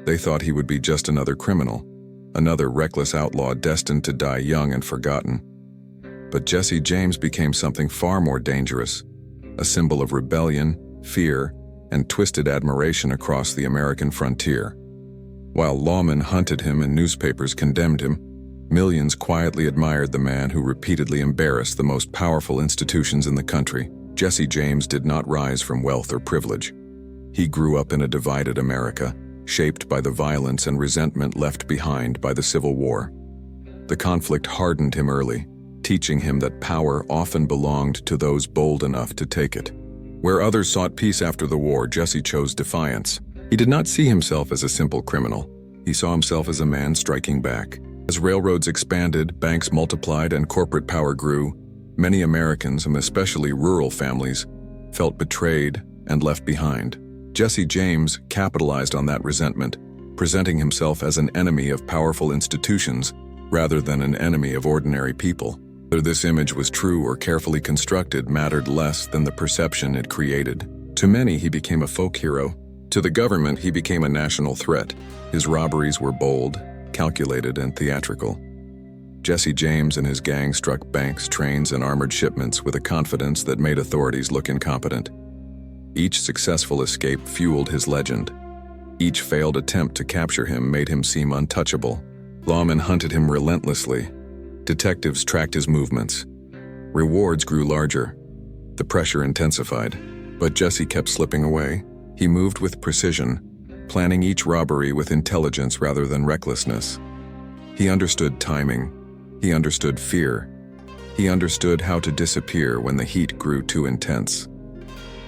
They thought he would be just another criminal, another reckless outlaw destined to die young and forgotten. But Jesse James became something far more dangerous, a symbol of rebellion, fear, and twisted admiration across the American frontier. While lawmen hunted him and newspapers condemned him, millions quietly admired the man who repeatedly embarrassed the most powerful institutions in the country. Jesse James did not rise from wealth or privilege. He grew up in a divided America, shaped by the violence and resentment left behind by the Civil War. The conflict hardened him early, teaching him that power often belonged to those bold enough to take it. Where others sought peace after the war, Jesse chose defiance. He did not see himself as a simple criminal. He saw himself as a man striking back. As railroads expanded, banks multiplied, and corporate power grew, many Americans, and especially rural families, felt betrayed and left behind. Jesse James capitalized on that resentment, presenting himself as an enemy of powerful institutions rather than an enemy of ordinary people. Whether this image was true or carefully constructed mattered less than the perception it created. To many, he became a folk hero. To the government, he became a national threat. His robberies were bold, calculated, and theatrical. Jesse James and his gang struck banks, trains, and armored shipments with a confidence that made authorities look incompetent. Each successful escape fueled his legend. Each failed attempt to capture him made him seem untouchable. Lawmen hunted him relentlessly. Detectives tracked his movements. Rewards grew larger. The pressure intensified. But Jesse kept slipping away. He moved with precision, planning each robbery with intelligence rather than recklessness. He understood timing. He understood fear. He understood how to disappear when the heat grew too intense.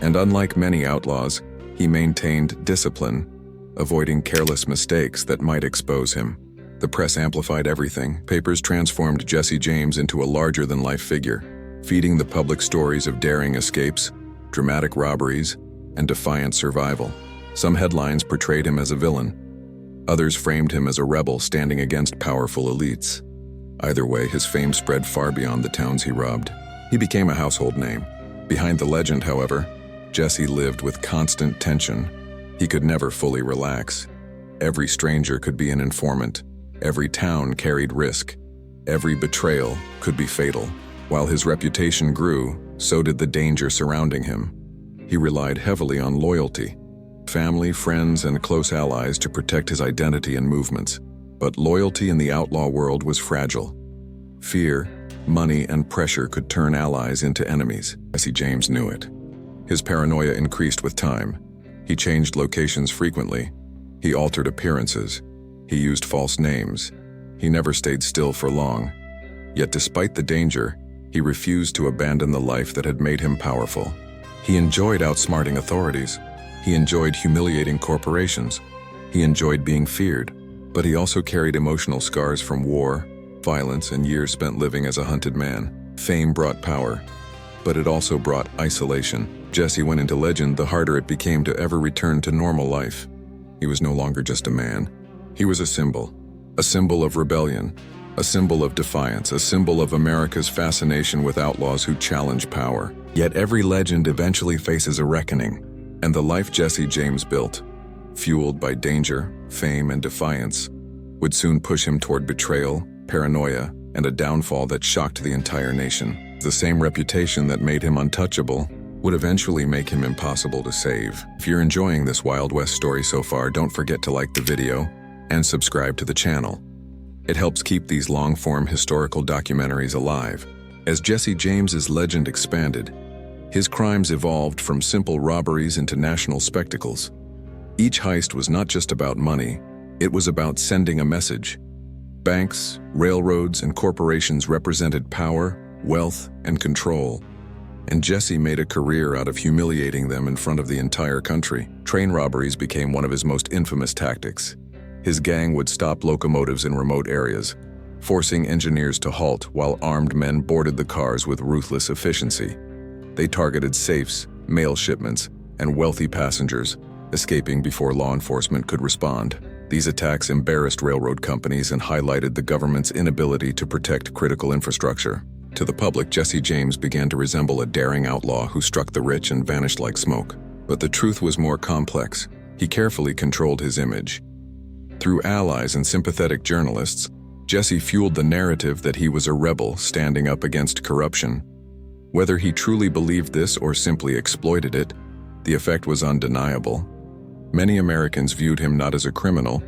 And unlike many outlaws, he maintained discipline, avoiding careless mistakes that might expose him. The press amplified everything. Papers transformed Jesse James into a larger-than-life figure, feeding the public stories of daring escapes, dramatic robberies, and defiant survival. Some headlines portrayed him as a villain. Others framed him as a rebel standing against powerful elites. Either way, his fame spread far beyond the towns he robbed. He became a household name. Behind the legend, however, Jesse lived with constant tension. He could never fully relax. Every stranger could be an informant. Every town carried risk. Every betrayal could be fatal. While his reputation grew, so did the danger surrounding him. He relied heavily on loyalty, family, friends, and close allies to protect his identity and movements. But loyalty in the outlaw world was fragile. Fear, money, and pressure could turn allies into enemies. Jesse James knew it. His paranoia increased with time. He changed locations frequently. He altered appearances. He used false names. He never stayed still for long. Yet despite the danger, he refused to abandon the life that had made him powerful. He enjoyed outsmarting authorities. He enjoyed humiliating corporations. He enjoyed being feared. But he also carried emotional scars from war, violence, and years spent living as a hunted man. Fame brought power, but it also brought isolation. Jesse went into legend the harder it became to ever return to normal life. He was no longer just a man. He was a symbol of rebellion, a symbol of defiance, a symbol of America's fascination with outlaws who challenge power. Yet every legend eventually faces a reckoning, and the life Jesse James built, fueled by danger, fame, and defiance, would soon push him toward betrayal, paranoia, and a downfall that shocked the entire nation. The same reputation that made him untouchable would eventually make him impossible to save. If you're enjoying this Wild West story so far, don't forget to like the video and subscribe to the channel. It helps keep these long-form historical documentaries alive. As Jesse James's legend expanded, his crimes evolved from simple robberies into national spectacles. Each heist was not just about money, it was about sending a message. Banks, railroads, and corporations represented power, wealth, and control, and Jesse made a career out of humiliating them in front of the entire country. Train robberies became one of his most infamous tactics. His gang would stop locomotives in remote areas, forcing engineers to halt while armed men boarded the cars with ruthless efficiency. They targeted safes, mail shipments, and wealthy passengers, escaping before law enforcement could respond. These attacks embarrassed railroad companies and highlighted the government's inability to protect critical infrastructure. To the public, Jesse James began to resemble a daring outlaw who struck the rich and vanished like smoke. But the truth was more complex. He carefully controlled his image. Through allies and sympathetic journalists, Jesse fueled the narrative that he was a rebel standing up against corruption. Whether he truly believed this or simply exploited it, the effect was undeniable. Many Americans viewed him not as a criminal,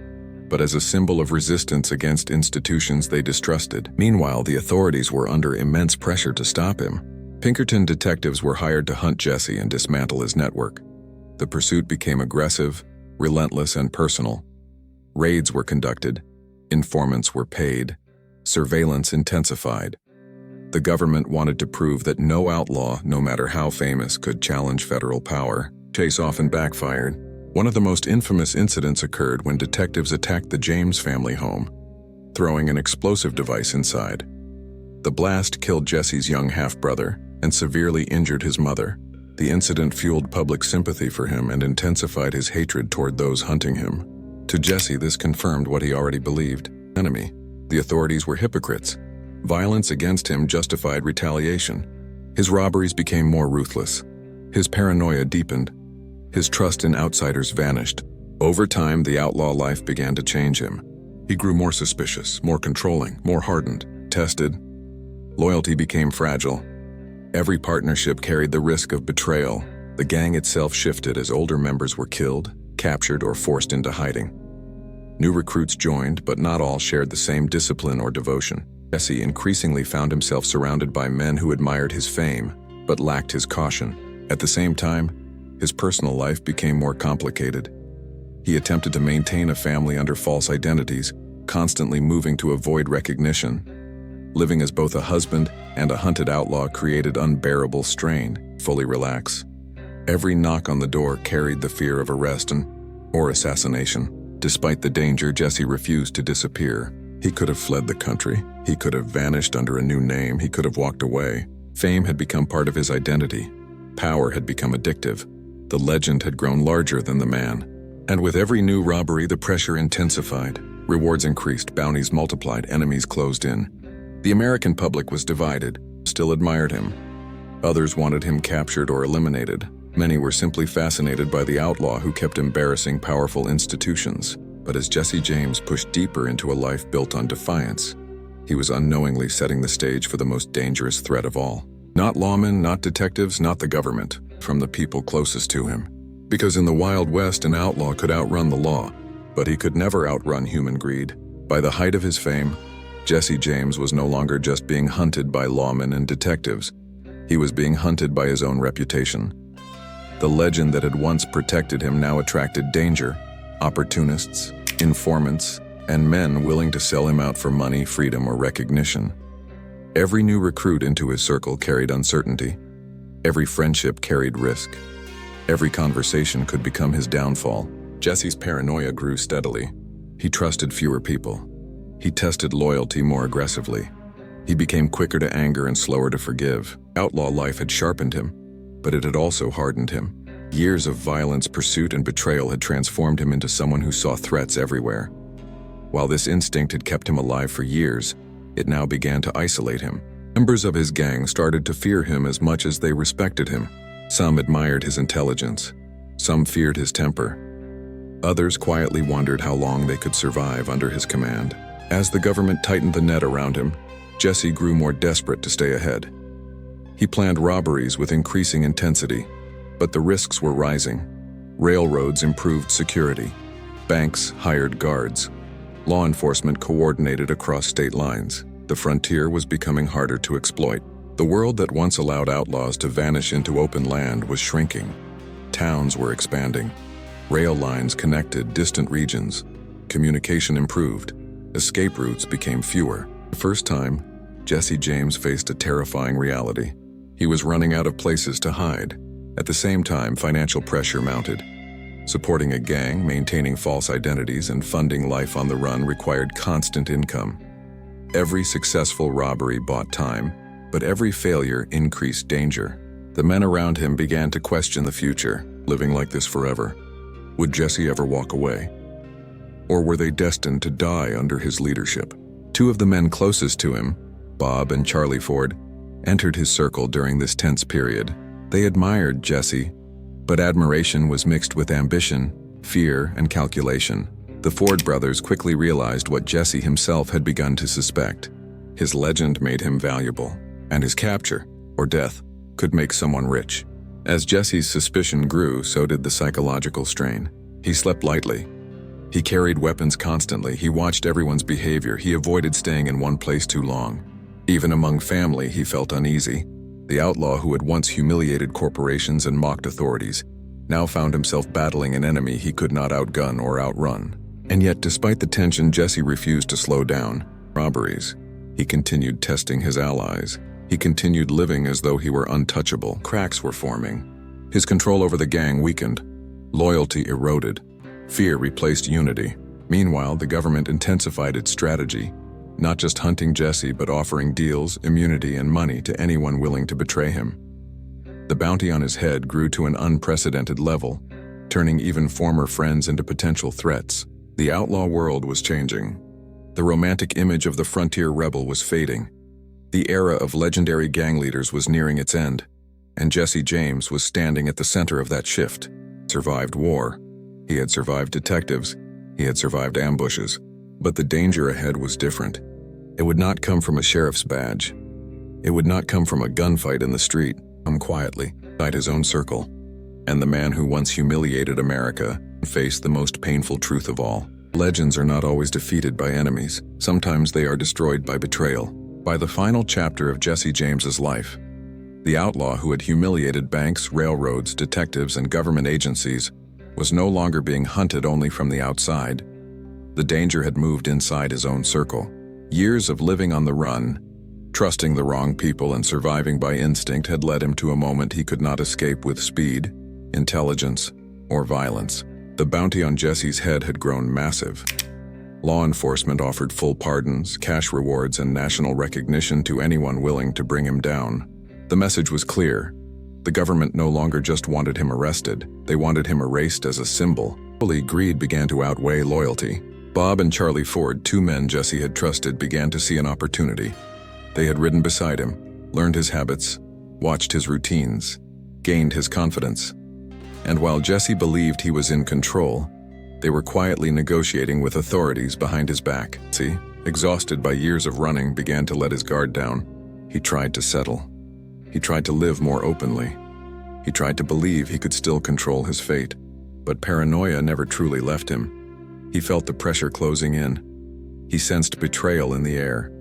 but as a symbol of resistance against institutions they distrusted. Meanwhile, the authorities were under immense pressure to stop him. Pinkerton detectives were hired to hunt Jesse and dismantle his network. The pursuit became aggressive, relentless, and personal. Raids were conducted, informants were paid, surveillance intensified. The government wanted to prove that no outlaw, no matter how famous, could challenge federal power. Chase often backfired. One of the most infamous incidents occurred when detectives attacked the James family home, throwing an explosive device inside. The blast killed Jesse's young half-brother and severely injured his mother. The incident fueled public sympathy for him and intensified his hatred toward those hunting him. To Jesse, this confirmed what he already believed: enemy. The authorities were hypocrites. Violence against him justified retaliation. His robberies became more ruthless. His paranoia deepened. His trust in outsiders vanished. Over time, the outlaw life began to change him. He grew more suspicious, more controlling, more hardened, tested. Loyalty became fragile. Every partnership carried the risk of betrayal. The gang itself shifted as older members were killed, captured, or forced into hiding. New recruits joined, but not all shared the same discipline or devotion. Jesse increasingly found himself surrounded by men who admired his fame, but lacked his caution. At the same time, his personal life became more complicated. He attempted to maintain a family under false identities, constantly moving to avoid recognition. Living as both a husband and a hunted outlaw created unbearable strain. Fully relax. Every knock on the door carried the fear of arrest or assassination. Despite the danger, Jesse refused to disappear. He could have fled the country. He could have vanished under a new name. He could have walked away. Fame had become part of his identity. Power had become addictive. The legend had grown larger than the man. And with every new robbery, the pressure intensified. Rewards increased, bounties multiplied, enemies closed in. The American public was divided, still admired him. Others wanted him captured or eliminated. Many were simply fascinated by the outlaw who kept embarrassing powerful institutions. But as Jesse James pushed deeper into a life built on defiance, he was unknowingly setting the stage for the most dangerous threat of all. Not lawmen, not detectives, not the government, from the people closest to him. Because in the Wild West, an outlaw could outrun the law, but he could never outrun human greed. By the height of his fame, Jesse James was no longer just being hunted by lawmen and detectives. He was being hunted by his own reputation. The legend that had once protected him now attracted danger, opportunists, informants, and men willing to sell him out for money, freedom, or recognition. Every new recruit into his circle carried uncertainty. Every friendship carried risk. Every conversation could become his downfall. Jesse's paranoia grew steadily. He trusted fewer people. He tested loyalty more aggressively. He became quicker to anger and slower to forgive. Outlaw life had sharpened him, but it had also hardened him. Years of violence, pursuit, and betrayal had transformed him into someone who saw threats everywhere. While this instinct had kept him alive for years, it now began to isolate him. Members of his gang started to fear him as much as they respected him. Some admired his intelligence. Some feared his temper. Others quietly wondered how long they could survive under his command. As the government tightened the net around him, Jesse grew more desperate to stay ahead. He planned robberies with increasing intensity, but the risks were rising. Railroads improved security. Banks hired guards. Law enforcement coordinated across state lines. The frontier was becoming harder to exploit. The world that once allowed outlaws to vanish into open land was shrinking. Towns were expanding. Rail lines connected distant regions. Communication improved. Escape routes became fewer. For the first time, Jesse James faced a terrifying reality. He was running out of places to hide. At the same time, financial pressure mounted. Supporting a gang, maintaining false identities, and funding life on the run required constant income. Every successful robbery bought time, but every failure increased danger. The men around him began to question the future, living like this forever. Would Jesse ever walk away? Or were they destined to die under his leadership? Two of the men closest to him, Bob and Charlie Ford, entered his circle during this tense period. They admired Jesse, but admiration was mixed with ambition, fear, and calculation. The Ford brothers quickly realized what Jesse himself had begun to suspect. His legend made him valuable, and his capture, or death, could make someone rich. As Jesse's suspicion grew, so did the psychological strain. He slept lightly. He carried weapons constantly. He watched everyone's behavior. He avoided staying in one place too long. Even among family, he felt uneasy. The outlaw who had once humiliated corporations and mocked authorities now found himself battling an enemy he could not outgun or outrun. And yet, despite the tension, Jesse refused to slow down. Robberies. He continued testing his allies. He continued living as though he were untouchable. Cracks were forming. His control over the gang weakened. Loyalty eroded. Fear replaced unity. Meanwhile, the government intensified its strategy, not just hunting Jesse, but offering deals, immunity, and money to anyone willing to betray him. The bounty on his head grew to an unprecedented level, turning even former friends into potential threats. The outlaw world was changing. The romantic image of the frontier rebel was fading. The era of legendary gang leaders was nearing its end, and Jesse James was standing at the center of that shift. Survived war. He had survived detectives. He had survived ambushes. But the danger ahead was different. It would not come from a sheriff's badge. It would not come from a gunfight in the street. Come quietly, inside his own circle. And the man who once humiliated America faced the most painful truth of all. Legends are not always defeated by enemies. Sometimes they are destroyed by betrayal. By the final chapter of Jesse James's life, the outlaw who had humiliated banks, railroads, detectives, and government agencies was no longer being hunted only from the outside. The danger had moved inside his own circle. Years of living on the run, trusting the wrong people, and surviving by instinct had led him to a moment he could not escape with speed, intelligence, or violence. The bounty on Jesse's head had grown massive. Law enforcement offered full pardons, cash rewards, and national recognition to anyone willing to bring him down. The message was clear. The government no longer just wanted him arrested, they wanted him erased as a symbol. Greed began to outweigh loyalty. Bob and Charlie Ford, two men Jesse had trusted, began to see an opportunity. They had ridden beside him, learned his habits, watched his routines, gained his confidence. And while Jesse believed he was in control, they were quietly negotiating with authorities behind his back. Exhausted by years of running, began to let his guard down. He tried to settle. He tried to live more openly. He tried to believe he could still control his fate. But paranoia never truly left him. He felt the pressure closing in. He sensed betrayal in the air.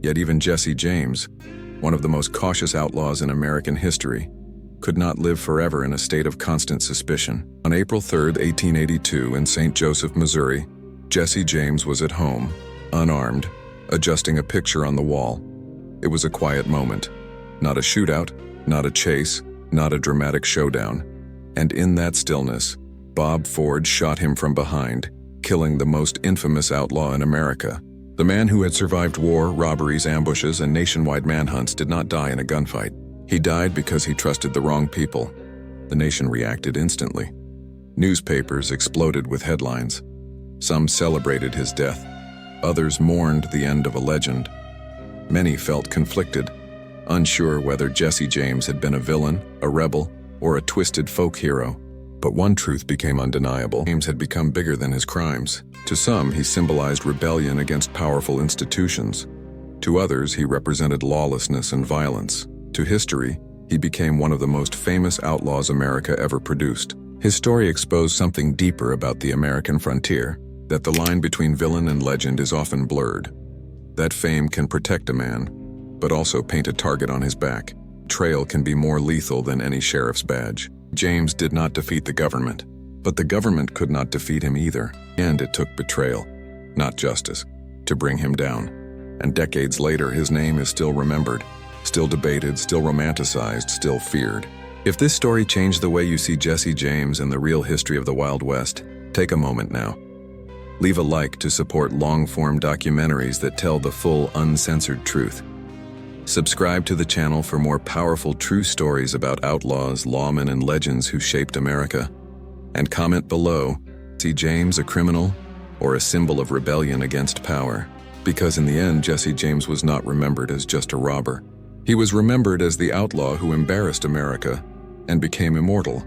Yet even Jesse James, one of the most cautious outlaws in American history, could not live forever in a state of constant suspicion. On April 3, 1882, in St. Joseph, Missouri, Jesse James was at home, unarmed, adjusting a picture on the wall. It was a quiet moment. Not a shootout, not a chase, not a dramatic showdown. And in that stillness, Bob Ford shot him from behind, killing the most infamous outlaw in America. The man who had survived war, robberies, ambushes, and nationwide manhunts did not die in a gunfight. He died because he trusted the wrong people. The nation reacted instantly. Newspapers exploded with headlines. Some celebrated his death. Others mourned the end of a legend. Many felt conflicted, unsure whether Jesse James had been a villain, a rebel, or a twisted folk hero. But one truth became undeniable. James had become bigger than his crimes. To some, he symbolized rebellion against powerful institutions. To others, he represented lawlessness and violence. To history, he became one of the most famous outlaws America ever produced. His story exposed something deeper about the American frontier, that the line between villain and legend is often blurred. That fame can protect a man, but also paint a target on his back. Betrayal can be more lethal than any sheriff's badge. James did not defeat the government, but the government could not defeat him either. And it took betrayal, not justice, to bring him down. And decades later, his name is still remembered, still debated, still romanticized, still feared. If this story changed the way you see Jesse James and the real history of the Wild West, take a moment now. Leave a like to support long-form documentaries that tell the full, uncensored truth. Subscribe to the channel for more powerful true stories about outlaws, lawmen, and legends who shaped America. And comment below, see James a criminal or a symbol of rebellion against power? Because in the end, Jesse James was not remembered as just a robber. He was remembered as the outlaw who embarrassed America and became immortal.